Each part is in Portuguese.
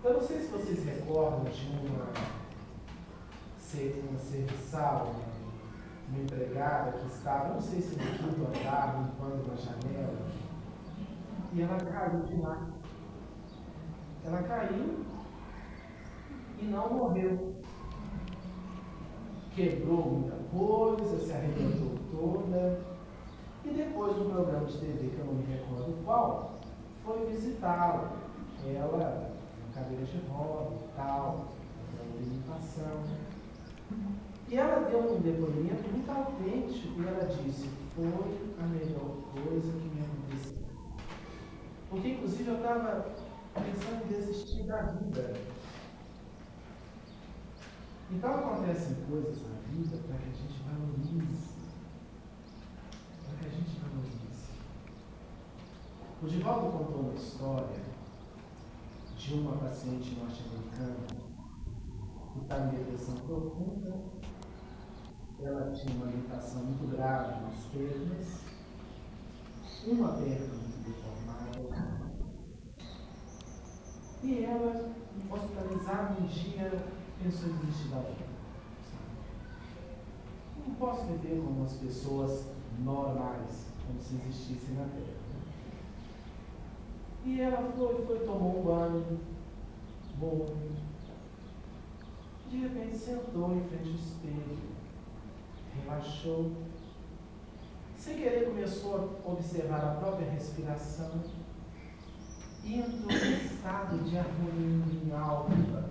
Eu não sei se vocês recordam de uma serviçal, uma empregada que estava, não sei se no quinto andar, limpando uma janela, e ela caiu de lá. Ela caiu e não morreu. Quebrou muita coisa, se arrebentou toda. E depois do programa de TV, que eu não me recordo qual, foi visitá-la. Ela, na cadeira de roda e tal, fazendo limitação. E ela deu um depoimento muito autêntico e ela disse: foi a melhor coisa que me aconteceu. Porque, inclusive, eu estava pensando em desistir da vida. Então acontecem coisas na vida para que a gente valorize. Para que a gente valorize. O Divaldo contou uma história de uma paciente norte-americana que está em depressão profunda. Ela tinha uma limitação muito grave nas pernas, uma perna muito deformada. E ela, hospitalizada um dia, pensou em desistir da vida. Não posso viver como as pessoas normais, como se existissem na Terra. E ela foi, tomou um banho, bom. De repente sentou em frente ao espelho, relaxou. Sem querer começou a observar a própria respiração e entrou em estado de harmonia alta.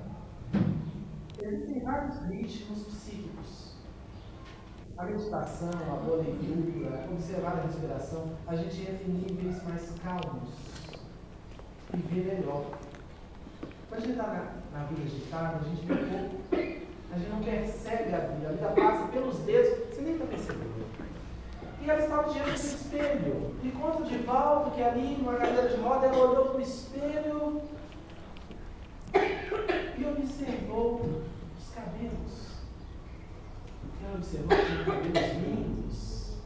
Existem vários ritmos psíquicos. A meditação, a boa leitura, observar a respiração, a gente entra em níveis mais calmos e vê melhor. Quando a gente está na vida agitada, a gente vê pouco, a gente não percebe a vida passa pelos dedos, você nem está percebendo. E ela estava diante do espelho, e conta o Divaldo que ali, numa cadeira de roda, ela olhou para o espelho e observou os cabelos. Ela observou que tinha cabelos lindos.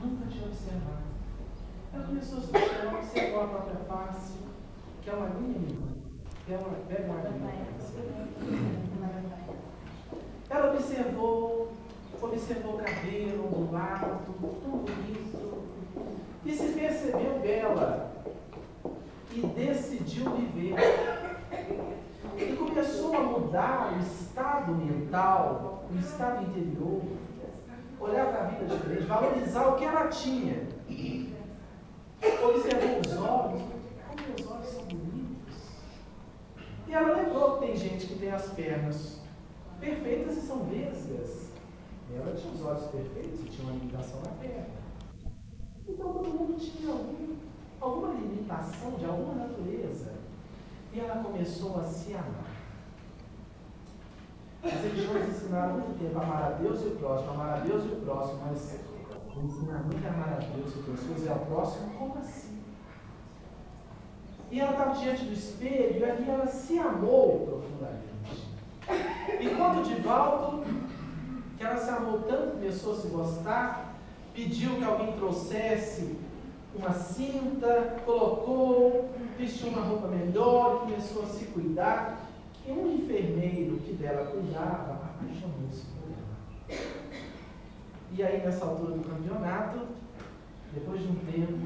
Nunca tinha observado. Ela começou a se observar, observou a própria face, que é uma linha mínima. Ela pega uma linha. Ela observou o cabelo ondulado, tudo isso. E se percebeu bela. E decidiu viver. E começou a mudar o estado mental, o estado interior, olhar para a vida diferente, valorizar o que ela tinha. Observou os olhos, como meus olhos são bonitos. E ela lembrou que tem gente que tem as pernas perfeitas e são vesgas. Ela tinha os olhos perfeitos e tinha uma limitação na perna. Então todo mundo tinha alguma limitação de alguma natureza. E ela começou a se amar. As religiões ensinaram há muito tempo a amar a Deus e o próximo, amar a Deus e o próximo, mas o ensinamento é amar a Deus e o pessoas e ao próximo, como assim? E ela estava diante do espelho e ali ela se amou profundamente. Enquanto o Divaldo, que ela se amou tanto, começou a se gostar, pediu que alguém trouxesse uma cinta, colocou, vestiu uma roupa melhor, começou a se cuidar. E um enfermeiro que dela cuidava apaixonou-se por ela. E aí, nessa altura do campeonato, depois de um tempo,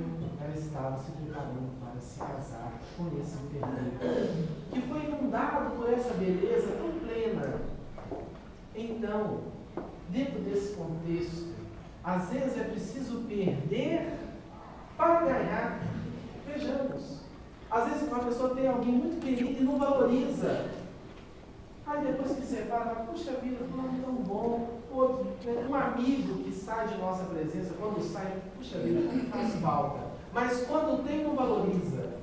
ela estava se preparando para se casar com esse enfermeiro, que foi inundado por essa beleza tão plena. Então, dentro desse contexto, às vezes é preciso perder para ganhar. Vejamos. Às vezes uma pessoa tem alguém muito querido e não valoriza. Aí depois que separa, puxa vida, fulano tão bom. Outro, um amigo que sai de nossa presença, quando sai, puxa vida, como faz falta. Mas quando tem, não valoriza.